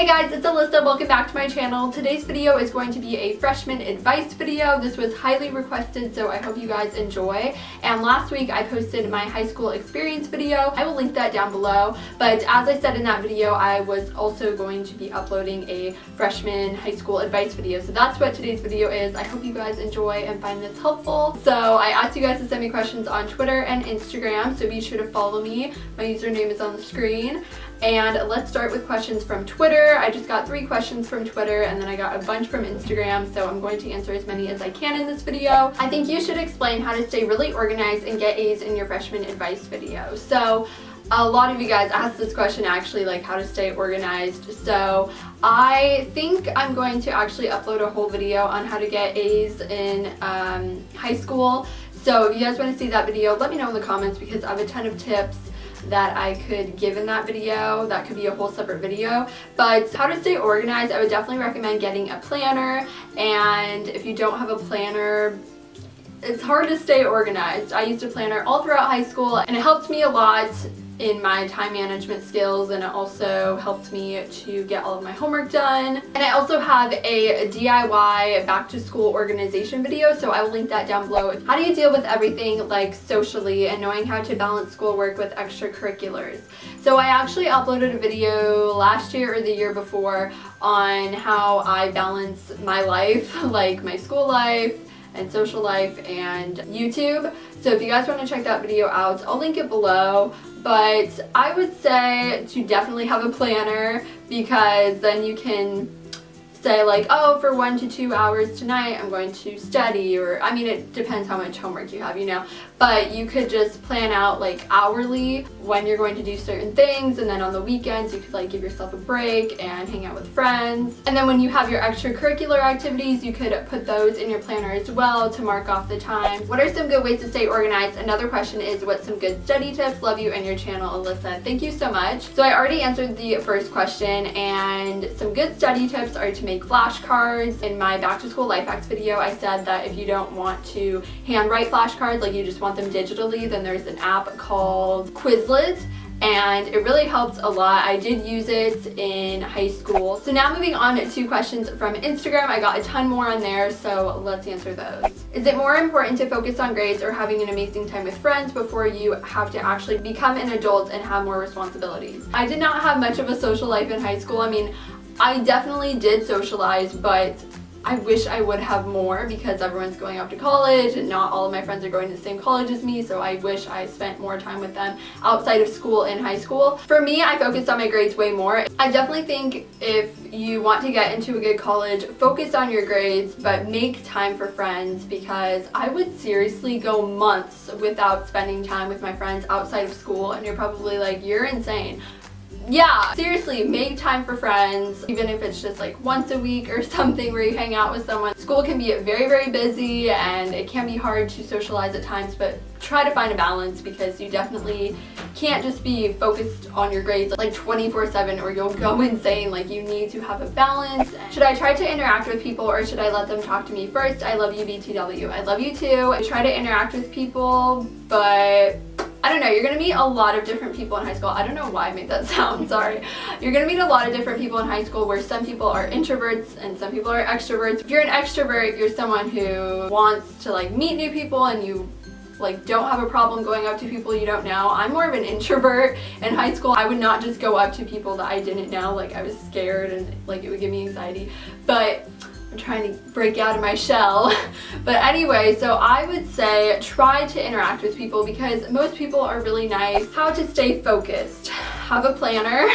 Hey guys, it's Alyssa. Welcome back to my channel. Today's video is going to be a freshman advice video. This was highly requested, so I hope you guys enjoy. And last week I posted my high school experience video. I will link that down below. But as I said in that video, I was also going to be uploading a freshman high school advice video. So that's what today's video is. I hope you guys enjoy and find this helpful. So I asked you guys to send me questions on Twitter and Instagram, so be sure to follow me. My username is on the screen. And let's start with questions from Twitter. I just got 3 questions from Twitter and then I got a bunch from Instagram, so I'm going to answer as many as I can in this video. I think you should explain how to stay really organized and get A's in your freshman advice video. So a lot of you guys asked this question actually, like how to stay organized. So I think I'm going to actually upload a whole video on how to get A's in high school. So if you guys want to see that video, let me know in the comments because I have a ton of tips that I could give in that video. That could be a whole separate video. But how to stay organized, I would definitely recommend getting a planner. And if you don't have a planner, it's hard to stay organized. I used a planner all throughout high school and it helped me a lot in my time management skills, and it also helped me to get all of my homework done. And I also have a DIY back to school organization video, so I will link that down below. How do you deal with everything like socially and knowing how to balance schoolwork with extracurriculars? So I actually uploaded a video last year or the year before on how I balance my life, like my school life and social life and YouTube. So if you guys want to check that video out, I'll link it below. But I would say to definitely have a planner, because then you can say like, oh, for 1 to 2 hours tonight I'm going to study, or I mean it depends how much homework you have, you know, but you could just plan out like hourly when you're going to do certain things, and then on the weekends you could like give yourself a break and hang out with friends. And then when you have your extracurricular activities, you could put those in your planner as well to mark off the time. What are some good ways to stay organized? Another question is, what's some good study tips? Love you and your channel, Alyssa. Thank you so much. So I already answered the first question, and some good study tips are to make flashcards. In my back to school life hacks video, I said that if you don't want to handwrite flashcards, like you just want them digitally, then there's an app called Quizlet, and it really helps a lot. I did use it in high school. So now moving on to questions from Instagram. I got a ton more on there, so let's answer those. Is it more important to focus on grades or having an amazing time with friends before you have to actually become an adult and have more responsibilities? I did not have much of a social life in high school. I mean, I definitely did socialize, but I wish I would have more because everyone's going off to college and not all of my friends are going to the same college as me, so I wish I spent more time with them outside of school in high school. For me, I focused on my grades way more. I definitely think if you want to get into a good college, focus on your grades, but make time for friends, because I would seriously go months without spending time with my friends outside of school, and you're probably like, you're insane. Yeah, seriously, make time for friends, even if it's just like once a week or something where you hang out with someone. School can be very, very busy and it can be hard to socialize at times, but try to find a balance, because you definitely can't just be focused on your grades like 24/7 or you'll go insane. Like, you need to have a balance. Should I try to interact with people or should I let them talk to me first? I love you, BTW. I love you too. I try to interact with people, but I don't know, you're gonna meet a lot of different people in high school. I don't know why I made that sound, sorry. You're gonna meet a lot of different people in high school, where some people are introverts and some people are extroverts. If you're an extrovert, you're someone who wants to like meet new people and you like don't have a problem going up to people you don't know. I'm more of an introvert. In high school, I would not just go up to people that I didn't know. Like, I was scared and like it would give me anxiety. But I'm trying to break out of my shell. But anyway, so I would say try to interact with people because most people are really nice. How to stay focused? Have a planner.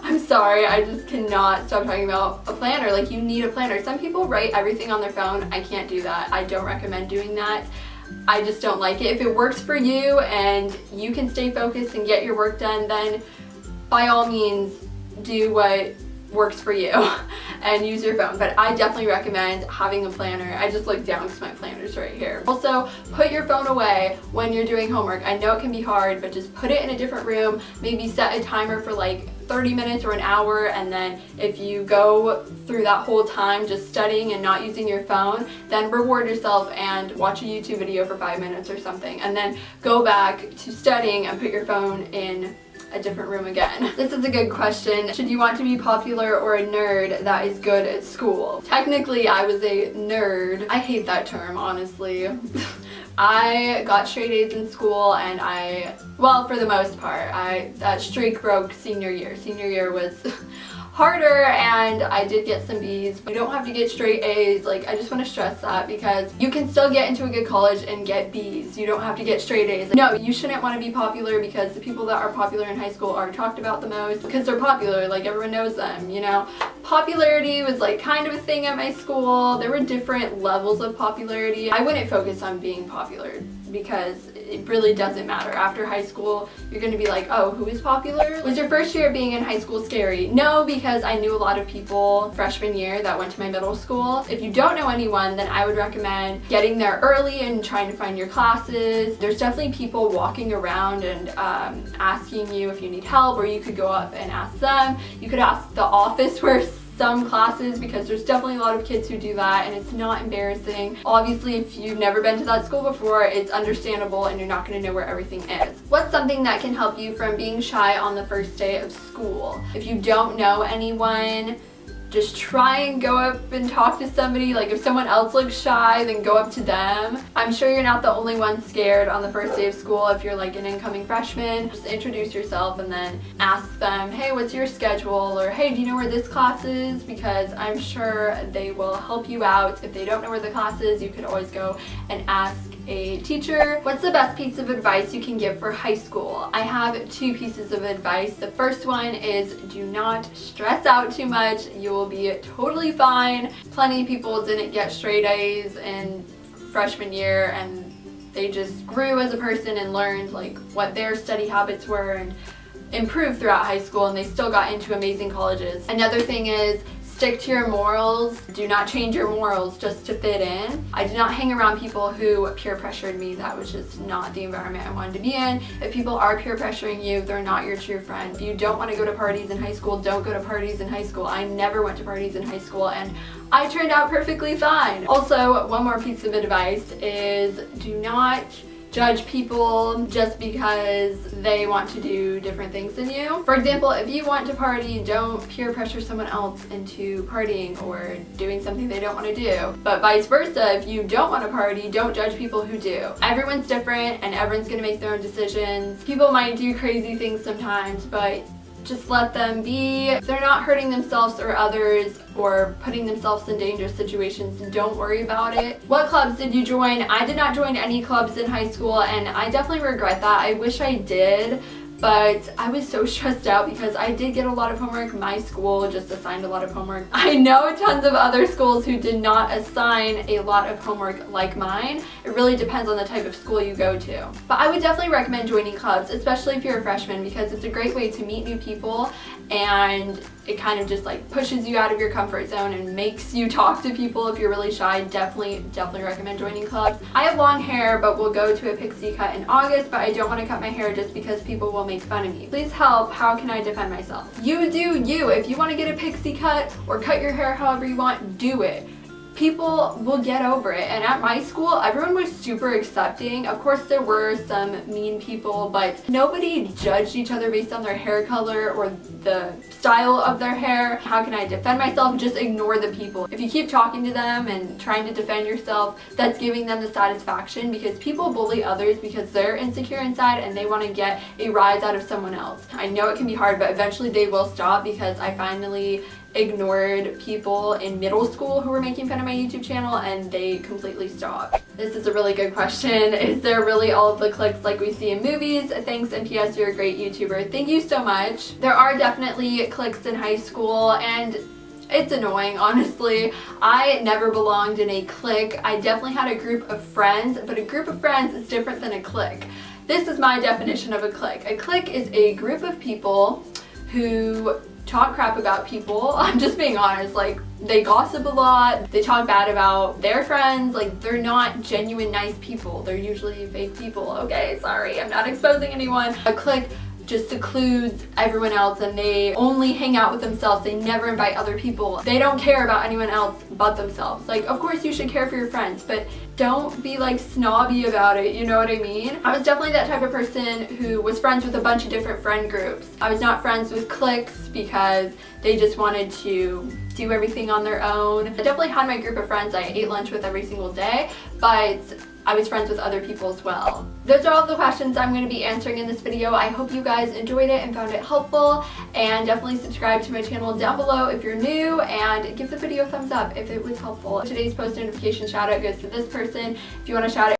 I'm sorry, I just cannot stop talking about a planner. Like, you need a planner. Some people write everything on their phone. I can't do that. I don't recommend doing that. I just don't like it. If it works for you and you can stay focused and get your work done, then by all means do what works for you and use your phone. But I definitely recommend having a planner. I just look down because my planner's right here. Also, put your phone away when you're doing homework. I know it can be hard, but just put it in a different room. Maybe set a timer for like 30 minutes or an hour, and then if you go through that whole time just studying and not using your phone, then reward yourself and watch a YouTube video for 5 minutes or something, and then go back to studying and put your phone in a different room again. This is a good question. Should you want to be popular or a nerd that is good at school? Technically, I was a nerd. I hate that term, honestly. I got straight A's in school and well, for the most part, that streak broke senior year. Senior year was harder and I did get some B's. You don't have to get straight A's. Like, I just want to stress that because you can still get into a good college and get B's. You don't have to get straight A's. No, you shouldn't want to be popular because the people that are popular in high school are talked about the most because they're popular, like everyone knows them, you know? Popularity was like kind of a thing at my school. There were different levels of popularity. I wouldn't focus on being popular because it really doesn't matter. After high school, you're gonna be like, oh, who is popular? Was your first year being in high school scary? No, because I knew a lot of people freshman year that went to my middle school. If you don't know anyone, then I would recommend getting there early and trying to find your classes. There's definitely people walking around and asking you if you need help, or you could go up and ask them. You could ask the office for some classes because there's definitely a lot of kids who do that and it's not embarrassing. Obviously, if you've never been to that school before, it's understandable and you're not going to know where everything is. What's something that can help you from being shy on the first day of school? If you don't know anyone, just try and go up and talk to somebody. Like, if someone else looks shy, then go up to them. I'm sure you're not the only one scared on the first day of school. If you're like an incoming freshman, just introduce yourself and then ask them, hey, what's your schedule? Or hey, do you know where this class is? Because I'm sure they will help you out. If they don't know where the class is, you could always go and ask a teacher. What's the best piece of advice you can give for high school? I have 2 pieces of advice. The first one is do not stress out too much. You will be totally fine. Plenty of people didn't get straight A's in freshman year and they just grew as a person and learned like what their study habits were and improved throughout high school, and they still got into amazing colleges. Another thing is stick to your morals. Do not change your morals just to fit in. I did not hang around people who peer pressured me. That was just not the environment I wanted to be in. If people are peer pressuring you, they're not your true friend. If you don't want to go to parties in high school, don't go to parties in high school. I never went to parties in high school and I turned out perfectly fine. Also, one more piece of advice is do not judge people just because they want to do different things than you. For example, if you want to party, don't peer pressure someone else into partying or doing something they don't want to do. But vice versa, if you don't want to party, don't judge people who do. Everyone's different and everyone's gonna make their own decisions. People might do crazy things sometimes, but just let them be. If they're not hurting themselves or others or putting themselves in dangerous situations, don't worry about it. What clubs did you join? I did not join any clubs in high school and I definitely regret that. I wish I did, but I was so stressed out because I did get a lot of homework. My school just assigned a lot of homework. I know tons of other schools who did not assign a lot of homework like mine. It really depends on the type of school you go to. But I would definitely recommend joining clubs, especially if you're a freshman, because it's a great way to meet new people and it kind of just like pushes you out of your comfort zone and makes you talk to people. If you're really shy, definitely recommend joining clubs. I have long hair, but will go to a pixie cut in August, but I don't want to cut my hair just because people will make fun of me. Please help. How can I defend myself? You do you. If you want to get a pixie cut or cut your hair however you want, do it. People will get over it. And at my school, everyone was super accepting. Of course, there were some mean people, but nobody judged each other based on their hair color or the style of their hair. How can I defend myself? Just ignore the people. If you keep talking to them and trying to defend yourself, that's giving them the satisfaction, because people bully others because they're insecure inside and they want to get a rise out of someone else. I know it can be hard, but eventually they will stop, because I finally ignored people in middle school who were making fun of my YouTube channel and they completely stopped. This is a really good question. Is there really all of the clicks like we see in movies? Thanks, and PS, you're a great YouTuber. Thank you so much. There are definitely cliques in high school and it's annoying, honestly. I never belonged in a clique. I definitely had a group of friends, but a group of friends is different than a clique. This is my definition of a clique. A clique is a group of people who talk crap about people. I'm just being honest, like they gossip a lot, they talk bad about their friends, like they're not genuine nice people, they're usually fake people. Okay, sorry, I'm not exposing anyone. A clique just secludes everyone else and they only hang out with themselves. They never invite other people. They don't care about anyone else but themselves. Like, of course you should care for your friends, but don't be like snobby about it, you know what I mean? I was definitely that type of person who was friends with a bunch of different friend groups. I was not friends with cliques because they just wanted to do everything on their own. I definitely had my group of friends I ate lunch with every single day, but I was friends with other people as well. Those are all the questions I'm going to be answering in this video. I hope you guys enjoyed it and found it helpful, and definitely subscribe to my channel down below if you're new, and give the video a thumbs up if it was helpful. Today's post notification shout out goes to this person. If you want to shout out